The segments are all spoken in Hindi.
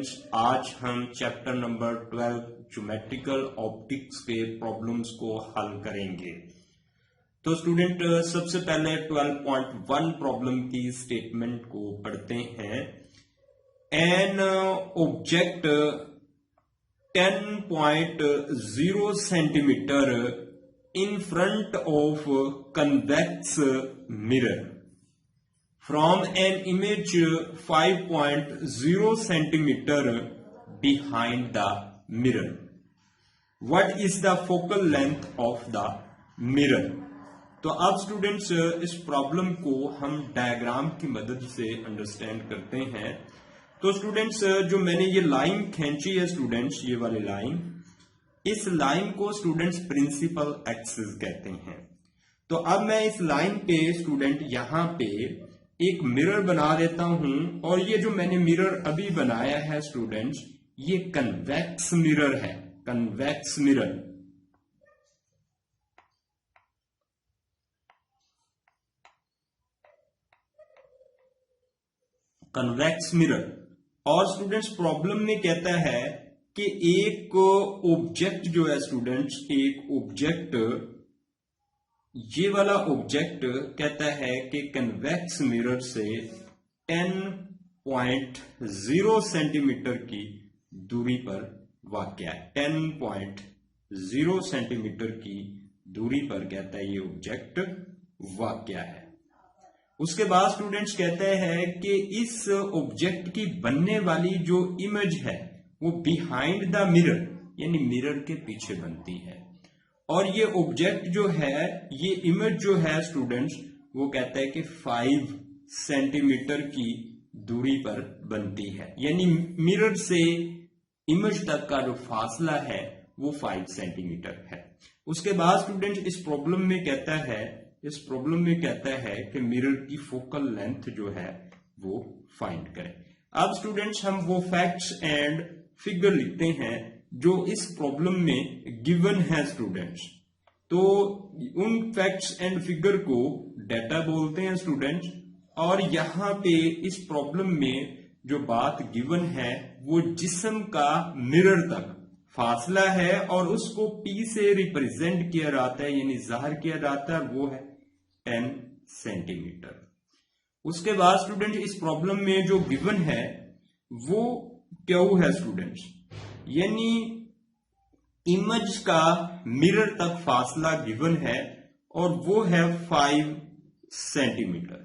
स्टूडेंट्स, आज हम चैप्टर नंबर 12 ज्योमेट्रिकल ऑप्टिक्स के प्रॉब्लम्स को हल करेंगे। तो स्टूडेंट सबसे पहले 12.1 प्रॉब्लम की स्टेटमेंट को पढ़ते हैं। An object 10.0 centimetre in front of convex mirror from an image 5.0 centimeter behind the mirror. What is the focal length of the mirror? तो अब स्टूडेंट्स इस प्रॉब्लम को हम डायग्राम की मदद से अंडरस्टैंड करते हैं। तो स्टूडेंट्स जो मैंने ये लाइन खींची है स्टूडेंट्स, ये वाली लाइन, इस लाइन को स्टूडेंट्स प्रिंसिपल एक्सिस कहते हैं। तो अब मैं इस लाइन पे स्टूडेंट यहां पे एक मिरर बना देता हूं, और ये जो मैंने मिरर अभी बनाया है स्टूडेंट्स, ये कन्वेक्स मिरर है। Convex mirror, convex mirror. और स्टूडेंट्स प्रॉब्लम में कहता है कि एक ऑब्जेक्ट जो है स्टूडेंट्स, एक ऑब्जेक्ट, ये वाला ऑब्जेक्ट कहता है कि कन्वेक्स मिरर से 10.0 सेंटीमीटर की दूरी पर वाक़या है। 10.0 सेंटीमीटर की दूरी पर कहता है ये ऑब्जेक्ट वाक़या है। उसके बाद स्टूडेंट्स कहते हैं कि इस ऑब्जेक्ट की बनने वाली जो इमेज है वो बिहाइंड द मिरर, यानी मिरर के पीछे बनती है। और ये ऑब्जेक्ट जो है, ये इमेज जो है स्टूडेंट्स, वो कहता है कि 5 सेंटीमीटर की दूरी पर बनती है, यानी मिरर से इमेज तक का जो फासला है वो 5 सेंटीमीटर है। उसके बाद स्टूडेंट्स इस प्रॉब्लम में कहता है कि मिरर की फोकल लेंथ जो है वो फाइंड करें। अब स्टूडेंट्स हम वो फैक्ट्स एंड फिगर लिखते हैं जो इस प्रॉब्लम में गिवन है स्टूडेंट्स। तो उन फैक्ट्स एंड फिगर को डेटा बोलते हैं स्टूडेंट्स। और यहां पे इस प्रॉब्लम में जो बात गिवन है वो जिस्म का मिरर तक फासला है, और उसको P से रिप्रेजेंट किया जाता है, यानी जाहिर किया जाता है, वो है 10 सेंटीमीटर। उसके बाद स्टूडेंट इस प्रॉब्लम में जो गिवन है वो क्यू है स्टूडेंट्स, यानी इमेज का मिरर तक फासला गिवन है और वो है 5 सेंटीमीटर।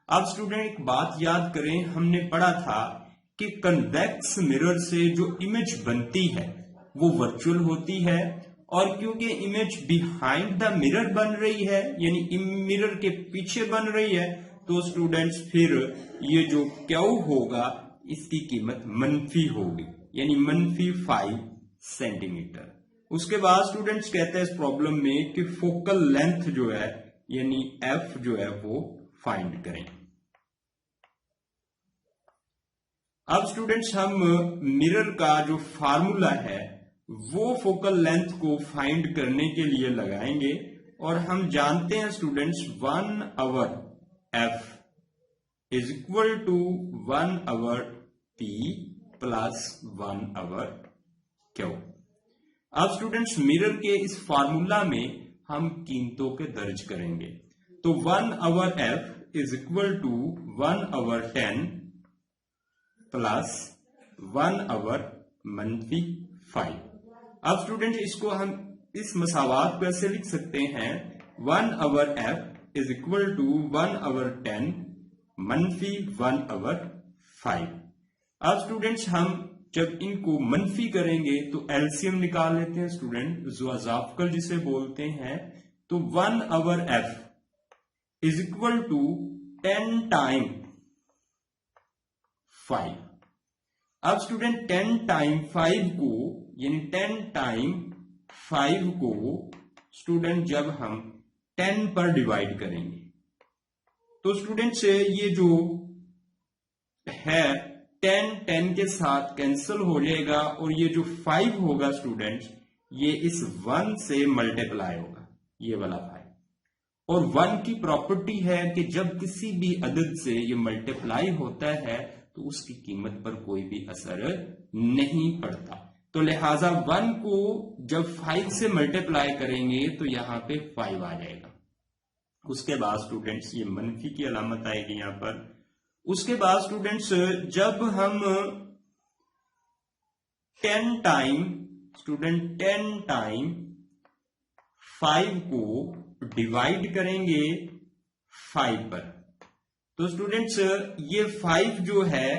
अब स्टूडेंट एक बात याद करें, हमने पढ़ा था कि कन्वेक्स मिरर से जो इमेज बनती है वो वर्चुअल होती है, और क्योंकि इमेज बिहाइंड द मिरर बन रही है, यानी मिरर के पीछे बन रही है, तो स्टूडेंट्स फिर ये जो क्यू होगा इसकी कीमत मनफी होगी, यानी -5 सेंटीमीटर। उसके बाद स्टूडेंट्स कहते हैं इस प्रॉब्लम में कि फोकल लेंथ जो है, यानी एफ जो है वो फाइंड करें। अब स्टूडेंट्स हम मिरर का जो फार्मूला है वो फोकल लेंथ को फाइंड करने के लिए लगाएंगे, और हम जानते हैं students 1/f is equal to 1/p plus 1/q। अब स्टूडेंट्स मिरर के इस फार्मूला में हम कीमतों के दर्ज करेंगे। तो 1/f is equal to 1/10 plus 1/-5। अब स्टूडेंट इसको हम इस मसावात को ऐसे लिख सकते हैं, 1/f इज इक्वल टू 1/10 -1/5। अब स्टूडेंट्स हम जब इनको मनफी करेंगे तो एलसीएम निकाल लेते हैं स्टूडेंट, ज़ुआज़ाफ़कल जिसे बोलते हैं। तो 1/f is equal to 10 time 5। अब स्टूडेंट 10 टाइम 5 को, यानी 10 टाइम 5 को स्टूडेंट जब हम 10 पर डिवाइड करेंगे तो स्टूडेंट से ये जो है 10 के साथ कैंसिल हो जाएगा, और ये जो 5 होगा स्टूडेंट्स, ये इस 1 से मल्टीप्लाई होगा, ये वाला 5। और 1 की प्रॉपर्टी है कि जब किसी भी अदद से ये मल्टीप्लाई होता है तो उसकी कीमत पर कोई भी असर नहीं पड़ता। तो लिहाजा 1 को जब 5 से मल्टीप्लाई करेंगे तो यहां पे 5 आ जाएगा। उसके बाद स्टूडेंट्स ये मनफी की अलामत आएगी यहां पर। उसके बाद स्टूडेंट्स जब हम 10 टाइम 5 को डिवाइड करेंगे 5 पर, तो स्टूडेंट्स ये 5 जो है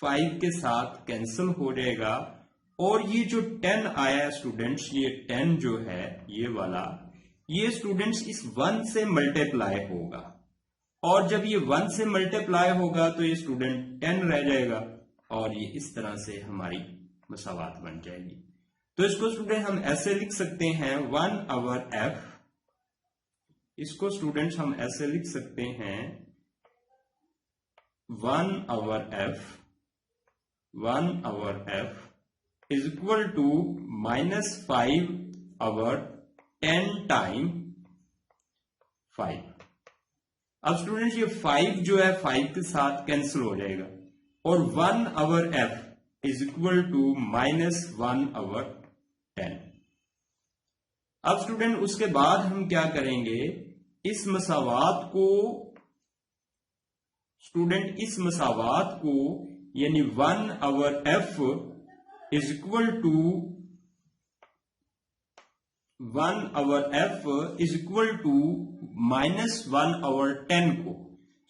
5 के साथ कैंसिल हो जाएगा और ये जो 10 आया स्टूडेंट्स, ये 10 जो है ये वाला, ये स्टूडेंट्स इस 1 से मल्टीप्लाई होगा और जब ये 1 से मल्टीप्लाई होगा तो ये स्टूडेंट 10 रह जाएगा और ये इस तरह से हमारी मसावात बन जाएगी। तो इसको स्टूडेंट हम ऐसे लिख सकते हैं 1/f। इसको स्टूडेंट्स हम ऐसे लिख सकते हैं 1/f is equal to -5/10 time 5। अब स्टूडेंट्स ये 5 जो है 5 के साथ कैंसिल हो जाएगा और 1/f is equal to -1/10। अब स्टूडेंट उसके बाद हम क्या करेंगे, इस मसावात को यानी 1/f is equal to -1/10 को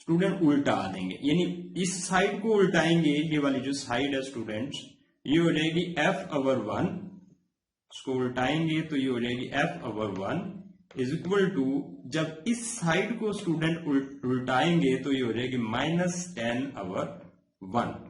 स्टूडेंट उल्टा देंगे, यानी इस साइड को उल्टाएंगे। ये वाली जो साइड है स्टूडेंट्स ये हो जाएगी f/1, इसको उल्टाएंगे तो ये हो जाएगी f/1 इज इक्वल टू, जब इस साइड को स्टूडेंट उल्टाएंगे तो ये हो जाएगी -10/1।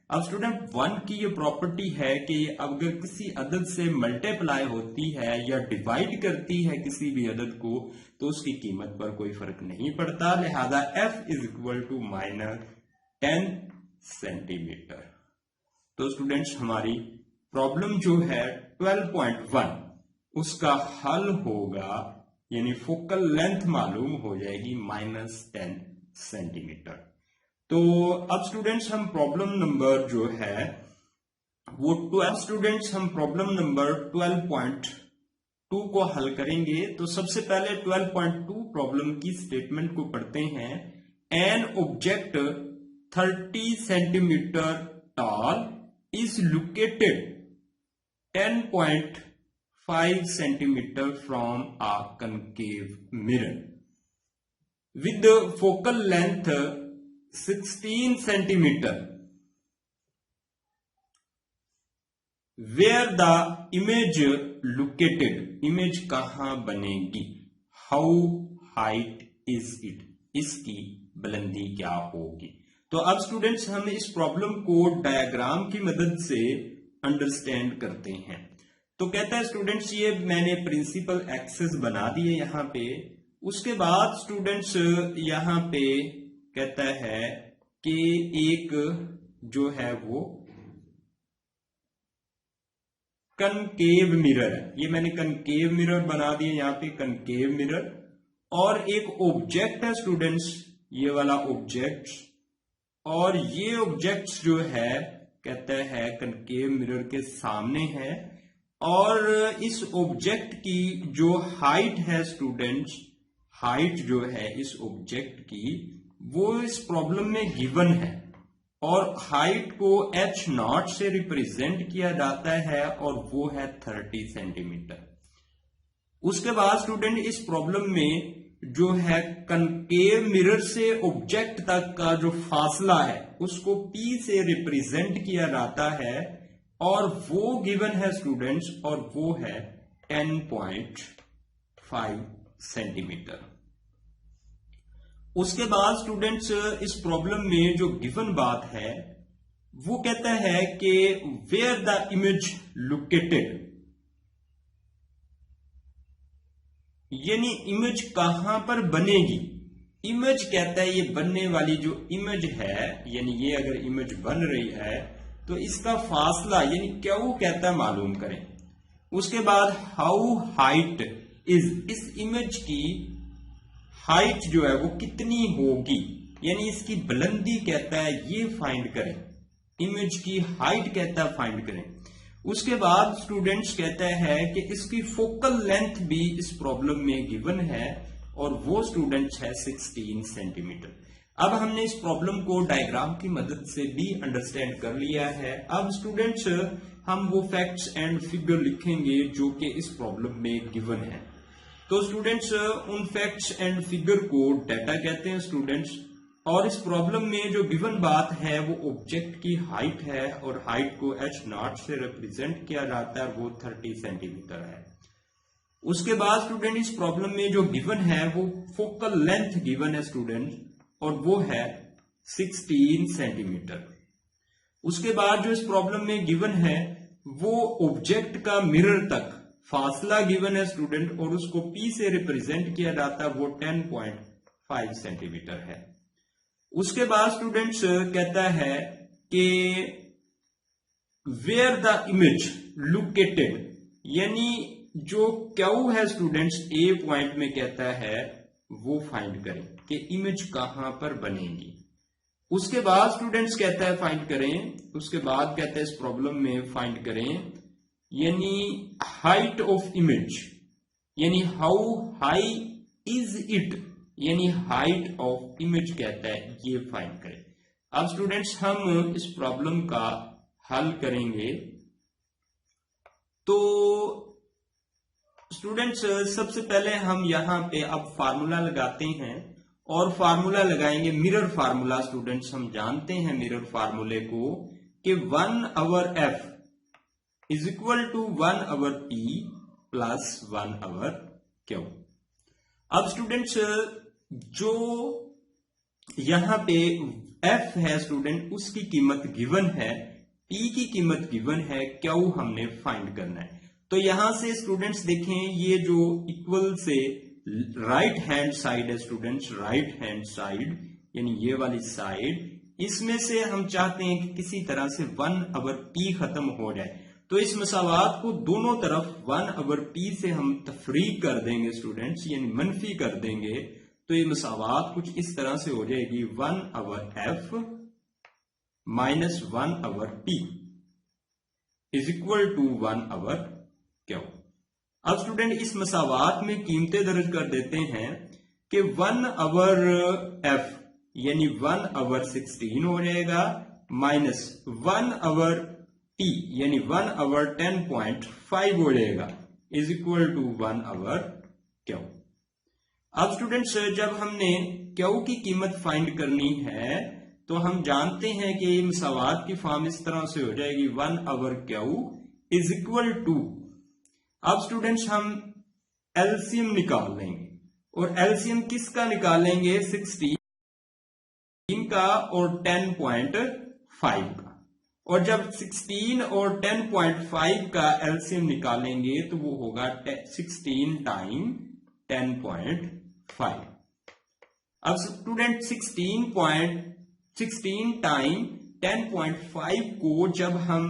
अब स्टूडेंट 1 की ये प्रॉपर्टी है कि अगर किसी अदद से मल्टीप्लाई होती है या डिवाइड करती है किसी भी अदद को तो उसकी कीमत पर कोई फर्क नहीं पड़ता, लिहाजा f is equal to -10 centimetre. तो स्टूडेंट्स हमारी प्रॉब्लम जो है 12.1 उसका हल होगा, यानी फोकल लेंथ मालूम हो जाएगी -10 सेंटीमीटर। तो अब स्टूडेंट्स हम प्रॉब्लम नंबर जो है वो 12.2 को हल करेंगे। तो सबसे पहले 12.2 प्रॉब्लम की स्टेटमेंट को पढ़ते हैं। An object 30 centimetre tall is located 10.5 centimeter from a concave mirror with the focal length 16 centimeter, where the image located, image कहां बनेगी, how height is it, इसकी बुलंदी क्या होगी। तो अब स्टूडेंट्स हम इस प्रॉब्लम को डायग्राम की मदद से अंडरस्टैंड करते हैं। तो कहता है स्टूडेंट्स ये मैंने प्रिंसिपल एक्सेस बना दिए यहां पे। उसके बाद स्टूडेंट्स यहां पे कहता है कि एक जो है वो कनकेव मिरर है, ये मैंने कनकेव मिरर बना दिए यहां पे, कनकेव मिरर। और एक ऑब्जेक्ट है स्टूडेंट्स, ये वाला ऑब्जेक्ट, और ये ऑब्जेक्ट जो है कहता है कनकेव मिरर के सामने है। और इस ऑब्जेक्ट की जो हाइट है स्टूडेंट्स, हाइट जो है इस ऑब्जेक्ट की वो इस प्रॉब्लम में गिवन है और हाइट को h0 से रिप्रेजेंट किया जाता है और वो है 30 सेंटीमीटर। उसके बाद स्टूडेंट इस प्रॉब्लम में जो है कनकेव मिरर से ऑब्जेक्ट तक का जो फासला है उसको p से रिप्रेजेंट किया जाता है और वो गिवन है स्टूडेंट्स, और वो है 10.5 सेंटीमीटर। उसके बाद स्टूडेंट्स इस प्रॉब्लम में जो गिवन बात है वो कहता है कि वेयर द इमेज लोकेटेड, यानी इमेज कहां पर बनेगी। इमेज कहता है ये बनने वाली जो इमेज है, यानी ये अगर इमेज बन रही है तो इसका फासला यानी क्या वो कहता है मालूम करें। उसके बाद हाउ हाइट इज, इस इमेज की हाइट जो है वो कितनी होगी, यानी इसकी बुलंदी कहता है ये फाइंड करें, इमेज की हाइट कहता है फाइंड करें। उसके बाद स्टूडेंट्स कहता है कि इसकी फोकल लेंथ भी इस प्रॉब्लम में गिवन है और वो स्टूडेंट्स है 16 सेंटीमीटर। अब हमने इस प्रॉब्लम को डायग्राम की मदद से भी अंडरस्टैंड कर लिया है। अब स्टूडेंट्स हम वो फैक्ट्स एंड फिगर लिखेंगे जो कि इस प्रॉब्लम में गिवन है। तो स्टूडेंट्स उन फैक्ट्स एंड फिगर को डाटा कहते हैं स्टूडेंट्स, और इस प्रॉब्लम में जो गिवन बात है वो ऑब्जेक्ट की हाइट है और हाइट को h0 से रिप्रेजेंट किया जाता है, वो 30 सेंटीमीटर है। उसके बाद स्टूडेंट इस प्रॉब्लम में जो गिवन है वो फोकल लेंथ गिवन है स्टूडेंट, और वो है 16 सेंटीमीटर। उसके बाद जो इस प्रॉब्लम में गिवन है वो ऑब्जेक्ट का मिरर तक फासला गिवन है स्टूडेंट, और उसको P से रिप्रेजेंट किया जाता है, वो 10.5 सेंटीमीटर है। उसके बाद स्टूडेंट्स कहता है कि वेयर द इमेज लोकेटेड, यानी जो क्यू है स्टूडेंट्स ए पॉइंट में कहता है वो फाइंड करें कि इमेज कहां पर बनेगी। उसके बाद स्टूडेंट्स कहता है फाइंड करें, उसके बाद कहता है इस प्रॉब्लम में फाइंड करें यानी हाइट ऑफ इमेज, यानी हाउ हाई इज इट, यानी हाइट ऑफ इमेज कहता है ये फाइंड करें। अब स्टूडेंट्स हम इस प्रॉब्लम का हल करेंगे। तो स्टूडेंट्स सबसे पहले हम यहां पे अब फार्मूला लगाते हैं, और फार्मूला लगाएंगे मिरर फार्मूला। स्टूडेंट्स हम जानते हैं मिरर फार्मूले को कि 1/f is equal to 1/p plus 1/q। अब स्टूडेंट्स जो यहां पे f है स्टूडेंट उसकी कीमत गिवन है, p की कीमत गिवन है, q हमने फाइंड करना है। तो यहां से स्टूडेंट्स देखें ये जो इक्वल से राइट हैंड साइड है स्टूडेंट्स, राइट हैंड साइड यानी ये वाली साइड, इसमें से हम चाहते हैं कि किसी तरह से 1/p खत्म हो जाए। तो इस मसावात को दोनों तरफ 1/p से हम तफरीक कर देंगे स्टूडेंट्स, यानी मनफी कर देंगे। तो ये मसावात कुछ इस तरह से हो जाएगी 1/f minus 1/p is equal to 1/q। अब स्टूडेंट इस मसावात में कीमतें दर्ज कर देते हैं कि 1/f यानी 1/16 हो जाएगा, माइनस 1/p यानी 1/10.5 हो जाएगा, इज इक्वल टू 1/q। अब स्टूडेंट्स जब हमने q की कीमत फाइंड करनी है तो हम जानते हैं कि ये मसावात की फॉर्म इस तरह से हो जाएगी 1/q इज इक्वल टू, अब स्टूडेंट्स हम एलसीएम निकाल लेंगे, और एलसीएम किसका निकालेंगे 16 का और 10.5 का, और जब 16 और 10.5 का एलसीएम निकालेंगे तो वो होगा 16 टाइम 10.5। अब स्टूडेंट 16 टाइम 10.5 को जब हम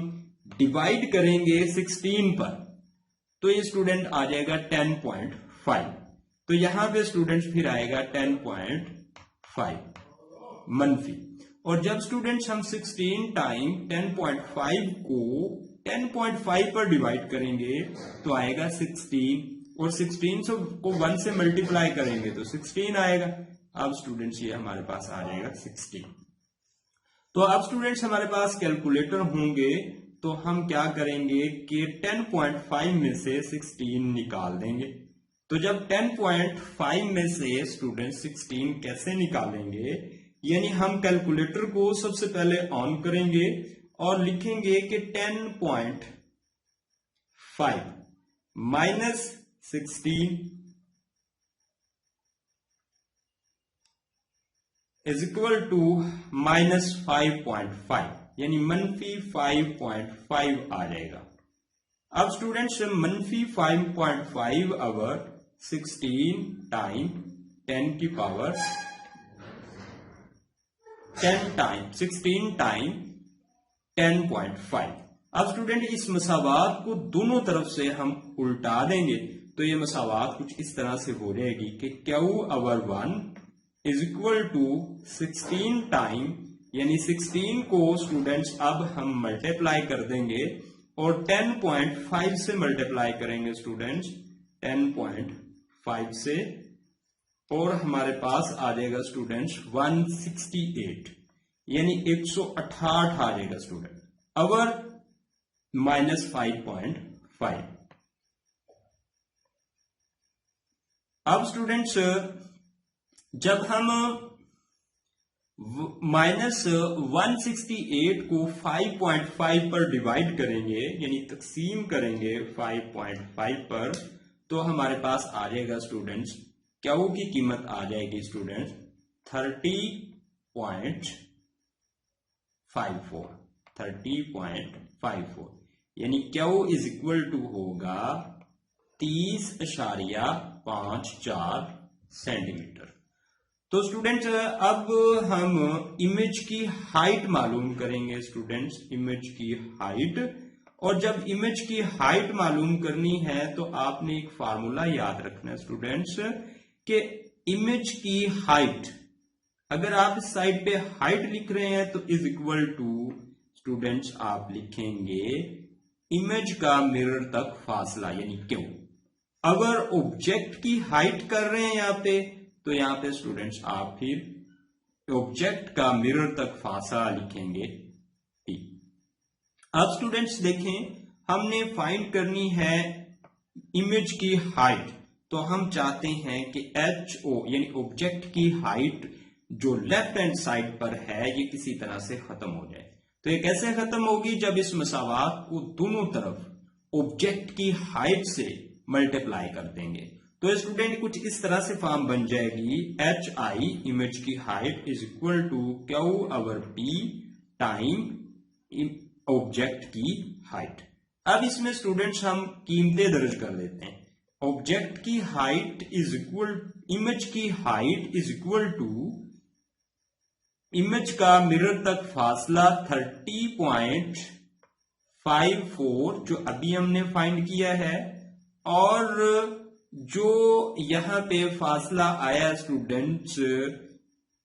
डिवाइड करेंगे 16 पर तो ये स्टूडेंट आ जाएगा 10.5। तो यहां पे स्टूडेंट्स फिर आएगा 10.5 मनफी, और जब स्टूडेंट्स हम 16 टाइम 10.5 को 10.5 पर डिवाइड करेंगे तो आएगा 16, और 16 को 1 से मल्टीप्लाई करेंगे तो 16 आएगा। अब स्टूडेंट्स ये हमारे पास आ जाएगा 16। तो अब स्टूडेंट्स हमारे पास कैलकुलेटर होंगे तो हम क्या करेंगे कि 10.5 में से 16 निकाल देंगे। तो जब 10.5 में से स्टूडेंट 16 कैसे निकालेंगे, यानी हम कैलकुलेटर को सबसे पहले ऑन करेंगे और लिखेंगे कि 10.5 minus 16 is equal to minus 5.5 यानी मनफी 5.5 आ जाएगा। अब स्टूडेंट्स मनफी 5.5 अवर 16 टाइम 10 की पावर 10 टाइम 16 टाइम 10.5। अब स्टूडेंट इस मसावात को दोनों तरफ से हम उल्टा देंगे, तो ये मसावात कुछ इस तरह से हो जाएगी कि Q/1 is equal to 16 time, यानी 16 को स्टूडेंट्स अब हम मल्टीप्लाई कर देंगे और 10.5 से मल्टीप्लाई करेंगे स्टूडेंट्स, 10.5 से, और हमारे पास आ जाएगा स्टूडेंट्स 168, यानी 168 आ जाएगा स्टूडेंट, अवर -5.5। अब स्टूडेंट्स जब हम -168 को 5.5 पर डिवाइड करेंगे, यानी तकसीम करेंगे 5.5 पर, तो हमारे पास आ जाएगा स्टूडेंट्स, क्यू की कीमत आ जाएगी स्टूडेंट्स 30.54, यानी क्यू इज इक्वल टू होगा 30.54 सेंटीमीटर। तो स्टूडेंट्स अब हम इमेज की हाइट मालूम करेंगे स्टूडेंट्स, इमेज की हाइट। और जब इमेज की हाइट मालूम करनी है तो आपने एक फार्मूला याद रखना है स्टूडेंट्स कि इमेज की हाइट, अगर आप इस साइड पे हाइट लिख रहे हैं तो इज इक्वल टू स्टूडेंट्स आप लिखेंगे इमेज का मिरर तक फासला, यानी क्यू। अगर ऑब्जेक्ट की हाइट कर रहे हैं यहां पे, तो यहां पे स्टूडेंट्स आप फिर ऑब्जेक्ट का मिरर तक फासला लिखेंगे टी। अब स्टूडेंट्स देखें, हमने फाइंड करनी है इमेज की हाइट, तो हम चाहते हैं कि HO यानी ऑब्जेक्ट की हाइट जो लेफ्ट हैंड साइड पर है ये किसी तरह से खत्म हो जाए। तो ये कैसे खत्म होगी? जब इस मसावात को दोनों तरफ ऑब्जेक्ट की हाइट से मल्टीप्लाई कर देंगे। तो स्टूडेंट कुछ इस तरह से फॉर्म बन जाएगी, HI इमेज की height is equal to Q/P time object की हाइट। अब इसमें स्टूडेंट्स हम कीमतें दर्ज कर देते हैं। ऑब्जेक्ट की हाइट इज इक्वल, इमेज की height is equal to image का मिरर तक फासला 30.54 जो अभी हमने फाइंड किया है, और जो यहां पे फासला आया स्टूडेंट्स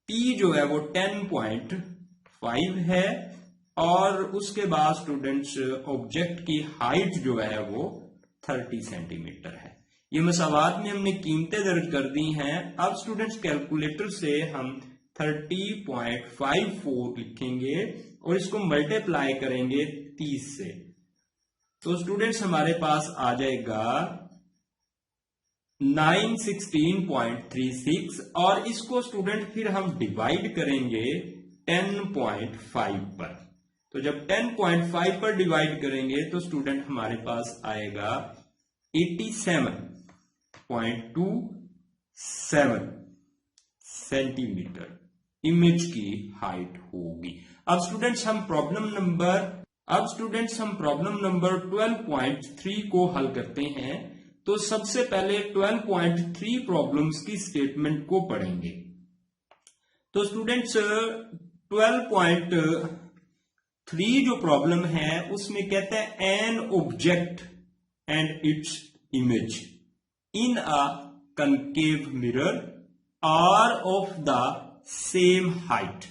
P जो है वो 10.5 है, और उसके बाद स्टूडेंट्स ऑब्जेक्ट की हाइट जो है वो 30 सेंटीमीटर है। ये मसावात में हमने कीमतें दर्ज कर दी हैं। अब स्टूडेंट्स कैलकुलेटर से हम 30.54 लिखेंगे और इसको मल्टीप्लाई करेंगे 30 से, तो स्टूडेंट्स हमारे पास आ जाएगा 916.36, और इसको स्टूडेंट फिर हम डिवाइड करेंगे 10.5 पर। तो जब 10.5 पर डिवाइड करेंगे तो स्टूडेंट हमारे पास आएगा 87.27 सेंटीमीटर इमेज की हाइट होगी। अब स्टूडेंट्स हम प्रॉब्लम नंबर 12.3 को हल करते हैं। तो सबसे पहले 12.3 प्रॉब्लम्स की स्टेटमेंट को पढ़ेंगे। तो स्टूडेंट्स 12.3 जो प्रॉब्लम है उसमें कहता है an object and its image in a concave mirror are of the same height.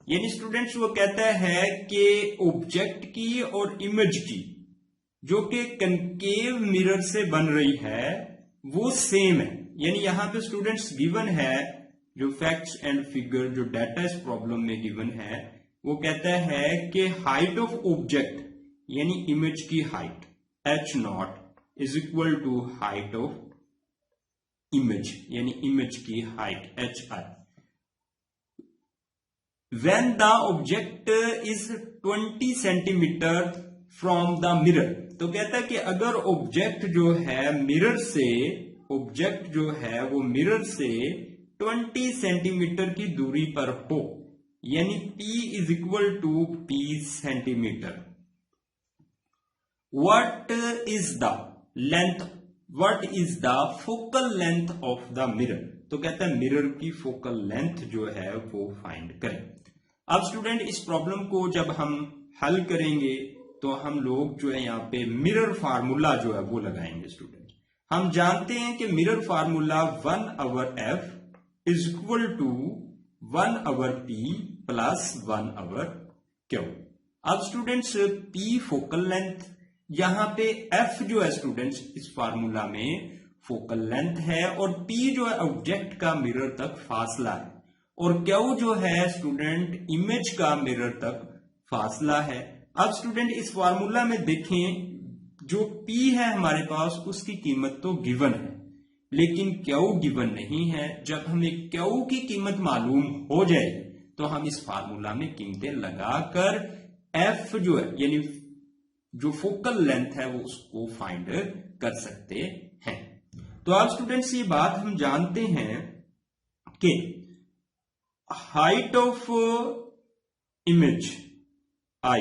यानी स्टूडेंट्स वो कहता है कि ऑब्जेक्ट की और इमेज की जो कि कनकेव मिरर से बन रही है वो सेम है। यानी यहां पे स्टूडेंट्स गिवन है जो फैक्ट्स एंड फिगर जो डाटा इस प्रॉब्लम में गिवन है, वो कहता है कि हाइट ऑफ ऑब्जेक्ट यानी इमेज की height H0 is equal to height of image यानी इमेज की height HI when the object is 20 centimetre from the mirror. तो कहता है कि अगर ऑब्जेक्ट जो है मिरर से, ऑब्जेक्ट जो है वो मिरर से 20 सेंटीमीटर की दूरी पर हो, यानी P is equal to P centimetre. What is the focal length of the mirror. तो कहता है मिरर की फोकल लेंथ जो है वो फाइंड करें। अब स्टूडेंट इस प्रॉब्लम को जब हम हल करेंगे तो हम लोग जो है यहाँ पे मिरर फार्मूला जो है वो लगाएंगे। स्टूडेंट हम जानते हैं कि mirror formula 1/f is equal to 1/p plus 1/q। अब स्टूडेंट्स p फोकल लेंथ, यहां पे f जो है स्टूडेंट्स इस फार्मूला में फोकल लेंथ है और p जो है ऑब्जेक्ट का मिरर तक फासला है और q जो है स्टूडेंट इमेज का मिरर तक फासला है। अब स्टूडेंट इस फार्मूला में देखें, जो p है हमारे पास उसकी कीमत तो गिवन है, लेकिन q गिवन नहीं है। जब हमें q की कीमत मालूम हो जाए तो हम इस फार्मूला में कीमतें लगाकर f जो है यानी जो फोकल लेंथ है वो उसको फाइंड कर सकते हैं। तो अब स्टूडेंट्स ये बात हम जानते हैं कि height of image I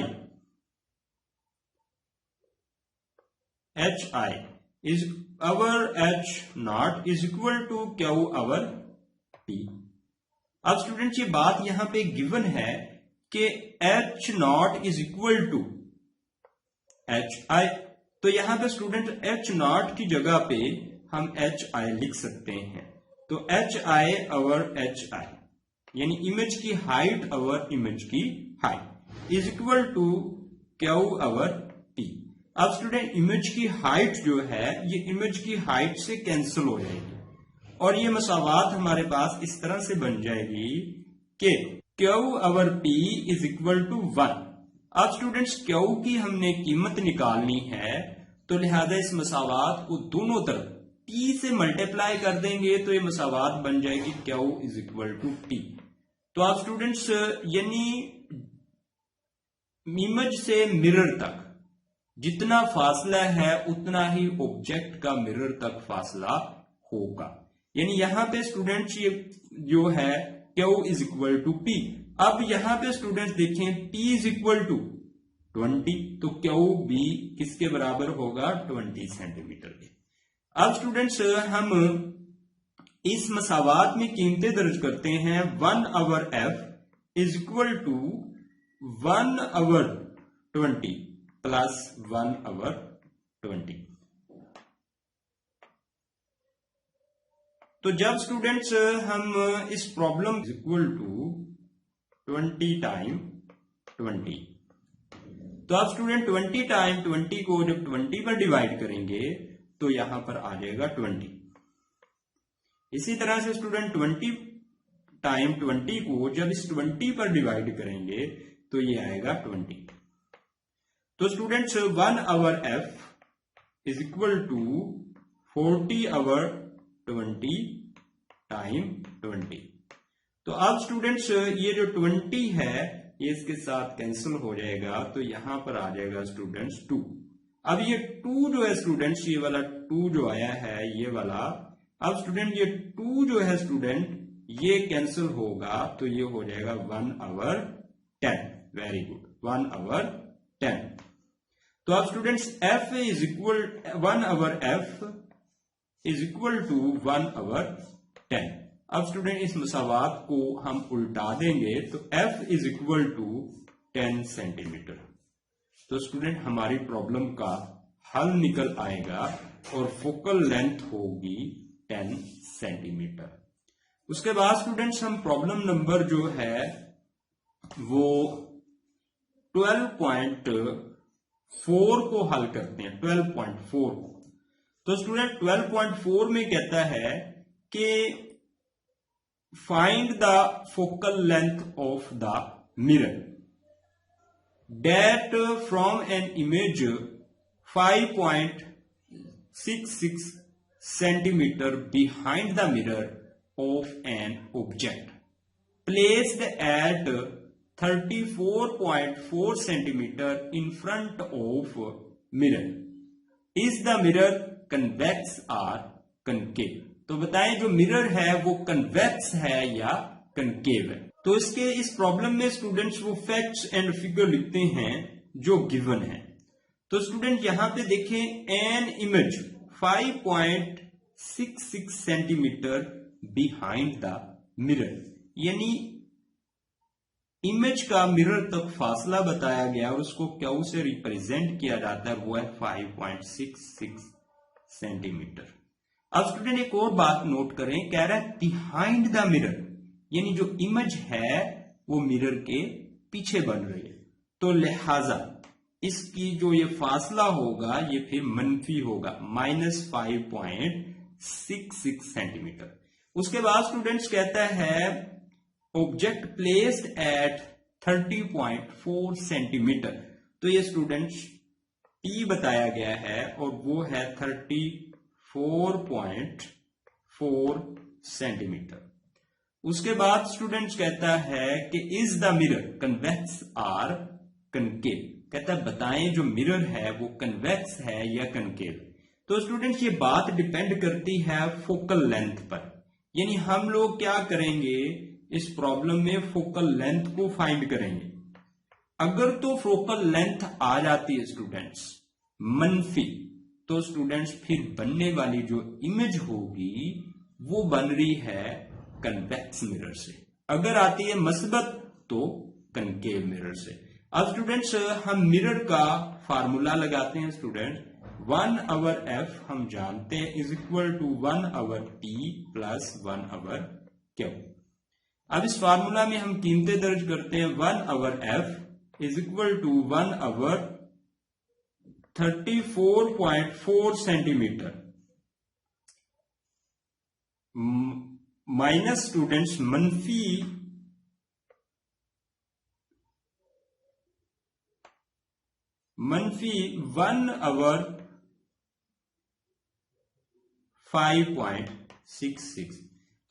HI is our H naught is equal to Q our P। अब स्टूडेंट ये बात यहां पे गिवन है कि H naught is equal to HI, तो यहां पे स्टूडेंट H naught की जगह पे हम HI लिख सकते हैं। तो HI our HI यानी इमेज की हाइट और इमेज की height is equal to Q our P। अब स्टूडेंट इमेज की हाइट जो है ये इमेज की हाइट से कैंसिल हो जाएगी और ये मसावात हमारे पास इस तरह से बन जाएगी कि Q our P is equal to 1। अब स्टूडेंट्स Q की हमने कीमत निकालनी है तो लिहाजा इस मसावात को दोनों तरफ P से मल्टीप्लाई कर देंगे तो ये मसावात बन जाएगी Q is equal to P। तो आप स्टूडेंट्स यानी इमेज से मिरर तक जितना फासला है उतना ही ऑब्जेक्ट का मिरर तक फासला होगा। यानी यहां पे स्टूडेंट्स ये जो है Q is equal to P। अब यहां पे स्टूडेंट्स देखें P इज इक्वल टू 20, तो Q भी किसके बराबर होगा 20 सेंटीमीटर के। अब स्टूडेंट्स हम इस मसावात में कीमतें दर्ज करते हैं। 1/f is equal to 1/20 plus 1/20। तो जब स्टूडेंट्स हम इस प्रॉब्लम इक्वल टू 20 टाइम 20, तो आप स्टूडेंट 20 टाइम 20 को जब 20 पर डिवाइड करेंगे तो यहां पर आ जाएगा 20। इसी तरह से स्टूडेंट 20 टाइम 20 को जब इस 20 पर डिवाइड करेंगे तो ये आएगा 20। तो students 1/f is equal to 40/20 time 20। तो अब स्टूडेंट्स ये जो 20 है ये इसके साथ कैंसिल हो जाएगा तो यहां पर आ जाएगा स्टूडेंट्स 2। अब ये 2 जो है स्टूडेंट्स ये वाला 2 जो आया है ये वाला, अब स्टूडेंट ये 2 जो है स्टूडेंट ये कैंसिल होगा तो ये हो जाएगा 1/10। Very good, 1/10। तो अब students f is equal 1/f is equal to 1/10। अब स्टूडेंट इस मसावात को हम उल्टा देंगे तो f is equal to 10 centimetre. तो स्टूडेंट हमारी प्रॉब्लम का हल निकल आएगा और फोकल लेंथ होगी 10 सेंटीमीटर। उसके बाद स्टूडेंट्स हम प्रॉब्लम नंबर जो है वो 12.4 को हल करते हैं। 12.4 को, तो स्टूडेंट 12.4 में कहता है कि find the focal length of the mirror that from an image 5.66 centimeter behind the mirror of an object placed at 34.4 centimeter in front of mirror. Is the mirror convex or concave? तो बताएं जो मिरर है वो कन्वेक्स है या कनकेव है। तो इसके इस प्रॉब्लम में स्टूडेंट्स वो फैक्ट्स एंड फिगर लिखते हैं जो गिवन है। तो स्टूडेंट यहां पे देखें an image 5.66 centimetre behind the mirror, यानी इमेज का मिरर तक फासला बताया गया और उसको क्यू से रिप्रेजेंट किया जाता है वो है 5.66 सेंटीमीटर। अब स्टूडेंट एक और बात नोट करें, कह रहा है बिहाइंड द मिरर, यानी जो इमेज है वो मिरर के पीछे बन रही है, तो लिहाजा इसकी जो ये फासला होगा ये फिर मनफी होगा, -5.66 सेंटीमीटर। उसके बाद स्टूडेंट्स कहता है ऑब्जेक्ट प्लेस्ड एट 30.4 सेंटीमीटर, तो ये स्टूडेंट्स टी बताया गया है और वो है 34.4 सेंटीमीटर। उसके बाद स्टूडेंट्स कहता है कि is the mirror convex or concave, कहता है बताएं जो मिरर है वो कन्वेक्स है या कनकेव। तो स्टूडेंट्स ये बात डिपेंड करती है फोकल लेंथ पर, यानी हम लोग क्या करेंगे इस प्रॉब्लम में फोकल लेंथ को फाइंड करेंगे। अगर तो फोकल लेंथ आ जाती है स्टूडेंट्स मनफी, तो स्टूडेंट्स फिर बनने वाली जो इमेज होगी वो बन रही है कन्वेक्स मिरर से, अगर आती है मस्बत तो कनकेव मिरर से। अब स्टूडेंट्स हम मिरर का फार्मूला लगाते हैं स्टूडेंट, 1/f हम जानते हैं is equal to 1/t plus 1/q। अब इस फार्मूला में हम कीमतें दर्ज करते हैं, 1/f is equal to 1/34.4 centimetre minus students मनफी 1/5.66।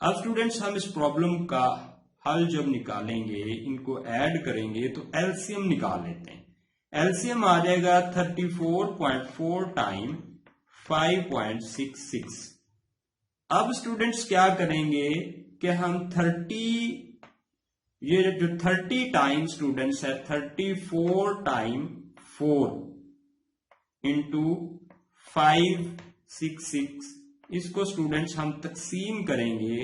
अब स्टूडेंट्स हम इस प्रॉब्लम का हल जब निकालेंगे, इनको ऐड करेंगे तो एलसीएम निकाल लेते हैं। एलसीएम आ जाएगा 34.4 टाइम 5.66। अब स्टूडेंट्स क्या करेंगे कि हम 30 टाइम स्टूडेंट्स है 34 टाइम 4 इंटू 566, इसको स्टूडेंट्स हम तकसीम करेंगे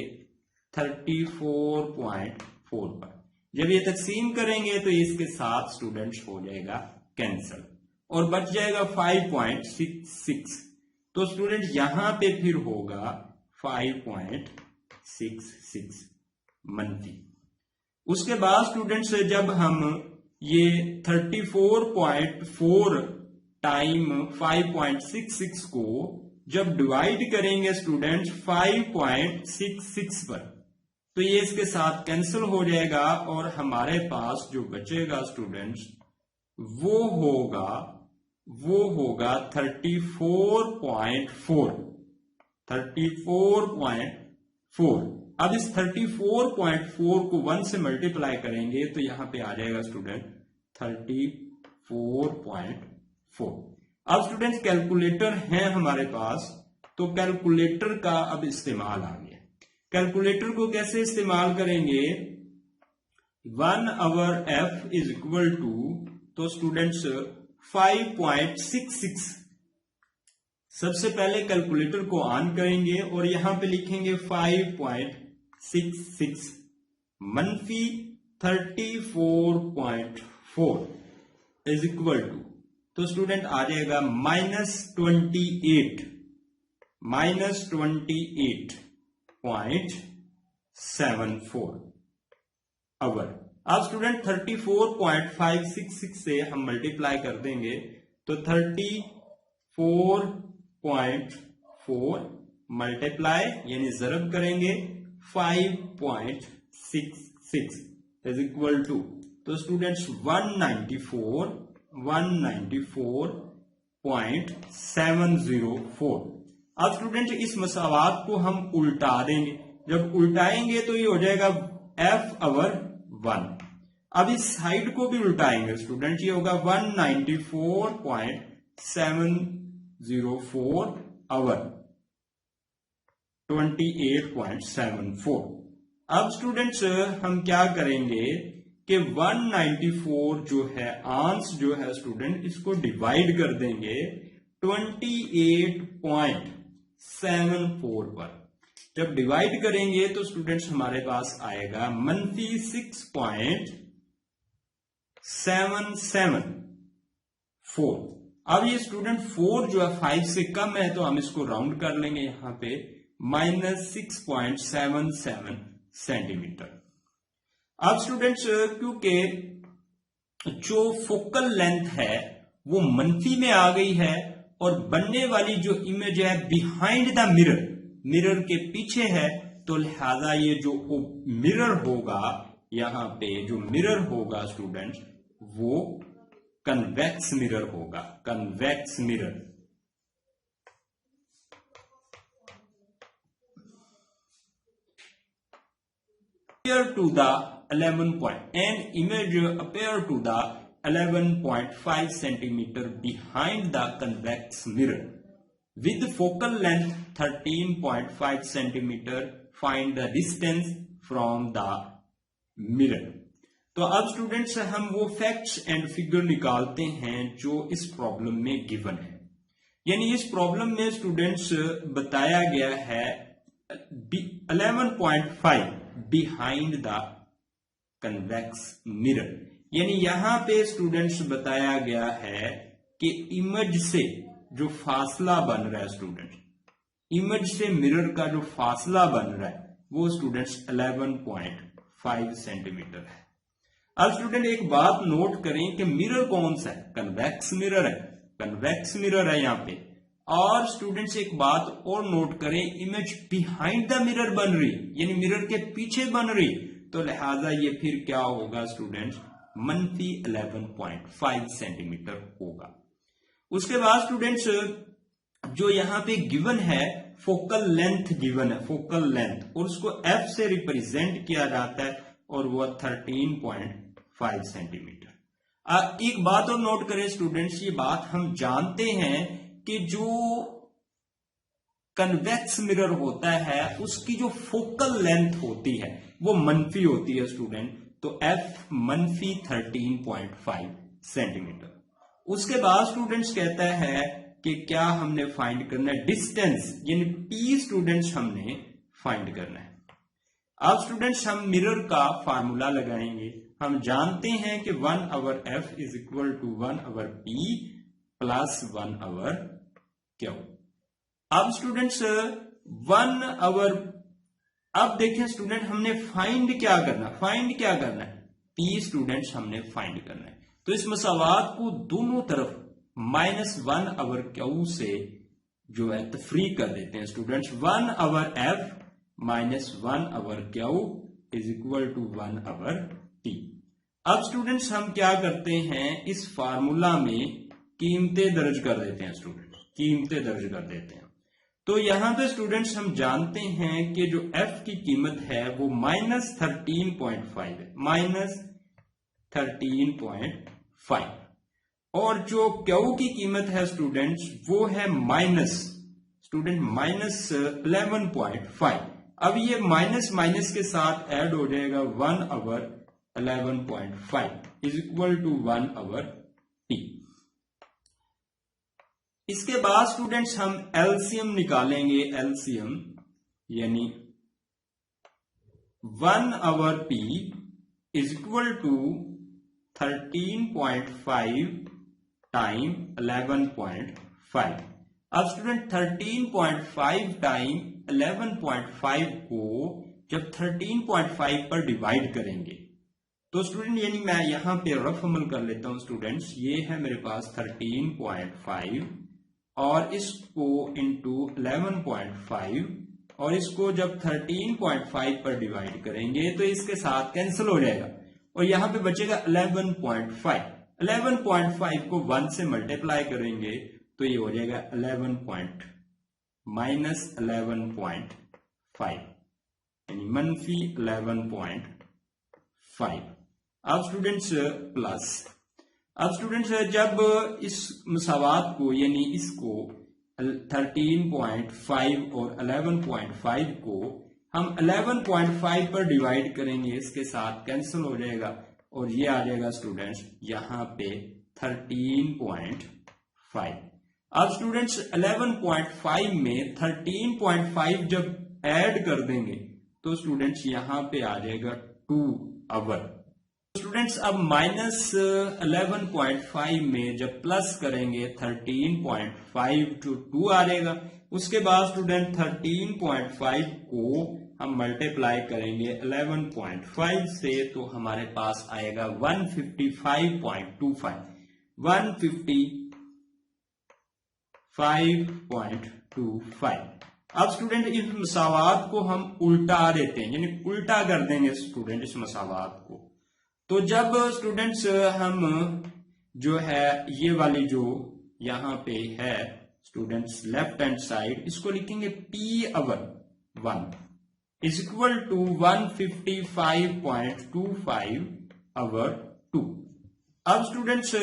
34.4 पर। जब ये तकसीम करेंगे तो इसके साथ स्टूडेंट्स हो जाएगा कैंसल और बच जाएगा 5.66, तो स्टूडेंट यहां पे फिर होगा 5.66 मनफी। उसके बाद स्टूडेंट्स जब हम ये 34.4 टाइम 5.66 को जब डिवाइड करेंगे स्टूडेंट्स 5.66 पर, तो ये इसके साथ कैंसिल हो जाएगा और हमारे पास जो बचेगा स्टूडेंट्स वो होगा 34.4। अब इस 34.4 को 1 से मल्टीप्लाई करेंगे तो यहां पे आ जाएगा स्टूडेंट 34.4। अब स्टूडेंट्स कैलकुलेटर है हमारे पास, तो कैलकुलेटर का अब इस्तेमाल आ गया। कैलकुलेटर को कैसे इस्तेमाल करेंगे, 1/f इज इक्वल टू, तो स्टूडेंट्स 5.66, सबसे पहले कैलकुलेटर को ऑन करेंगे और यहां पे लिखेंगे 5.66 मनफी 34.4 इज इक्वल टू, तो स्टूडेंट आ जाएगा -28.74 आवर। अब स्टूडेंट 34.566 से हम मल्टीप्लाई कर देंगे तो 34.4 मल्टीप्लाई यानी जरब करेंगे 5.66 इज इक्वल टू, तो स्टूडेंट्स 194.704। अब स्टूडेंट इस मसावात को हम उल्टा देंगे, जब उल्टाएंगे तो ये हो जाएगा f/1। अब इस साइड को भी उल्टाएंगे स्टूडेंट, ये होगा 194.704 आवर 28.74। अब स्टूडेंट्स हम क्या करेंगे कि 194 जो है आंस जो है स्टूडेंट इसको डिवाइड कर देंगे 28.74 पर। जब डिवाइड करेंगे तो स्टूडेंट्स हमारे पास आएगा -6.774 अब ये स्टूडेंट 4 जो है 5 से कम है, तो हम इसको राउंड कर लेंगे यहां पे -6.77 सेंटीमीटर। अब स्टूडेंट्स क्योंकि जो फोकल लेंथ है वो मनफी में आ गई है और बनने वाली जो इमेज है बिहाइंड द मिरर, मिरर के पीछे है, तो लिहाजा ये जो मिरर होगा, यहां पे जो मिरर होगा स्टूडेंट्स वो कन्वेक्स मिरर होगा, convex mirror. appear to the 11 point, an image appear to the 11.5 centimeter behind the convex mirror with focal length 13.5 centimeter. Find the distance from the mirror. तो अब स्टूडेंट्स हम वो फैक्ट्स एंड फिगर निकालते हैं जो इस प्रॉब्लम में गिवन है। यानी इस प्रॉब्लम में स्टूडेंट्स बताया गया है 11.5 बिहाइंड द कन्वेक्स मिरर। यानी यहां पे स्टूडेंट्स बताया गया है कि इमेज से जो फासला बन रहा है स्टूडेंट्स, इमेज से मिरर का जो फासला बन रहा है वो स्टूडेंट्स 11.5 सेंटीमीटर है। अब स्टूडेंट एक बात नोट करें कि मिरर कौन सा है, कन्वेक्स मिरर है, कन्वेक्स मिरर है यहाँ पे। और स्टूडेंट्स एक बात और नोट करें, इमेज बिहाइंड द मिरर बन रही, यानी मिरर के पीछे बन रही, तो लिहाजा ये फिर क्या होगा स्टूडेंट्स, मनफी 11.5 सेंटीमीटर होगा। उसके बाद स्टूडेंट्स जो यहाँ पे गिवन है फोकल लेंथ गिवन है, फोकल लेंथ, और उसको एफ से रिप्रेजेंट किया जाता है और वो 13.5 सेंटीमीटर। एक बात और नोट करें स्टूडेंट्स, ये बात हम जानते हैं कि जो कन्वेक्स मिरर होता है उसकी जो फोकल लेंथ होती है वो मनफी होती है स्टूडेंट, तो एफ मनफी 13.5 सेंटीमीटर। उसके बाद स्टूडेंट्स कहता है कि क्या हमने फाइंड करना है, डिस्टेंस यानी पी स्टूडेंट्स हमने फाइंड करना है। अब स्टूडेंट्स हम मिरर का फार्मूला लगाएंगे। हम जानते हैं कि 1/f is equal to 1/p plus 1/q। अब स्टूडेंट्स 1/, अब देखें स्टूडेंट हमने फाइंड क्या करना, फाइंड क्या करना है, p स्टूडेंट्स हमने फाइंड करना है। तो इस मसावात को दोनों तरफ -1/q से जो है तफरीक कर देते हैं students. 1/f minus 1/q is equal to 1/p। अब स्टूडेंट्स हम क्या करते हैं, इस फार्मूला में कीमतें दर्ज कर देते हैं स्टूडेंट्स, कीमतें दर्ज कर देते हैं। तो यहां पे स्टूडेंट्स हम जानते हैं कि जो f की कीमत है वो -13.5 है, -13.5, और जो q की कीमत है स्टूडेंट्स वो है -11.5। अब ये माइनस माइनस के साथ ऐड हो जाएगा 1/11.5 इज इक्वल टू 1/p। इसके बाद स्टूडेंट्स हम एलसीएम निकालेंगे, एलसीएम यानी 1/p is equal to 13.5 time 11.5। अब स्टूडेंट 13.5 टाइम 11.5 को जब 13.5 पर डिवाइड करेंगे तो स्टूडेंट, यानी मैं यहां पे रफ अमल कर लेता हूं स्टूडेंट्स, ये है मेरे पास 13.5 और इसको इंटू 11.5, और इसको जब 13.5 पर डिवाइड करेंगे तो इसके साथ कैंसिल हो जाएगा और यहां पे बचेगा 11.5। 11.5 को 1 से मल्टीप्लाई करेंगे तो ये हो जाएगा 11.5 यानी मनफी 11.5। अब स्टूडेंट्स प्लस, अब स्टूडेंट्स जब इस मसावात को यानी इसको 13.5 और 11.5 को हम 11.5 पर डिवाइड करेंगे, इसके साथ कैंसिल हो जाएगा और ये आ जाएगा स्टूडेंट्स यहां पे 13.5। अब स्टूडेंट्स 11.5 में 13.5 जब ऐड कर देंगे तो स्टूडेंट्स यहां पे आ जाएगा 2 आवर, स्टूडेंट्स अब -11.5 में जब प्लस करेंगे 13.5 to 2 आ जाएगा। उसके बाद स्टूडेंट 13.5 को हम मल्टीप्लाई करेंगे 11.5 से, तो हमारे पास आएगा 155.25 155.25। अब स्टूडेंट इस मसावात को हम उल्टा देते हैं, यानी उल्टा कर देंगे स्टूडेंट इस मसावात को। तो जब स्टूडेंट्स हम जो है ये वाली जो यहां पे है स्टूडेंट्स लेफ्ट हैंड साइड, इसको लिखेंगे P/1 इज इक्वल टू 155.25/2। अब स्टूडेंट्स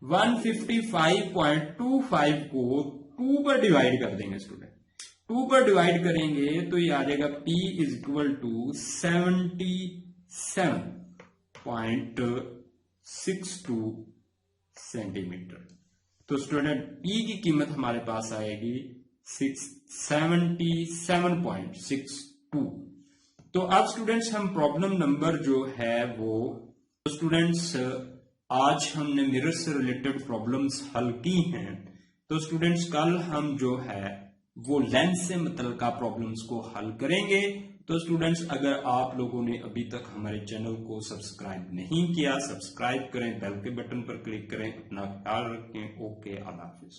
155.25 को 2 पर डिवाइड कर देंगे स्टूडेंट। 2 पर डिवाइड करेंगे तो ये आ जाएगा P is equal to 77.62 centimetre. तो स्टूडेंट P की कीमत हमारे पास आएगी 77.62। तो अब स्टूडेंट्स हम प्रॉब्लम नंबर जो है वो, तो स्टूडेंट्स आज हमने मिरर से रिलेटेड प्रॉब्लम्स हल की हैं। तो स्टूडेंट्स कल हम जो है वो लेंस से मुतल्लिका प्रॉब्लम्स को हल करेंगे। तो स्टूडेंट्स अगर आप लोगों ने अभी तक हमारे चैनल को सब्सक्राइब नहीं किया, सब्सक्राइब करें, बेल के बटन पर क्लिक करें। अपना ख्याल रखें। ओके, अल्लाह हाफिज।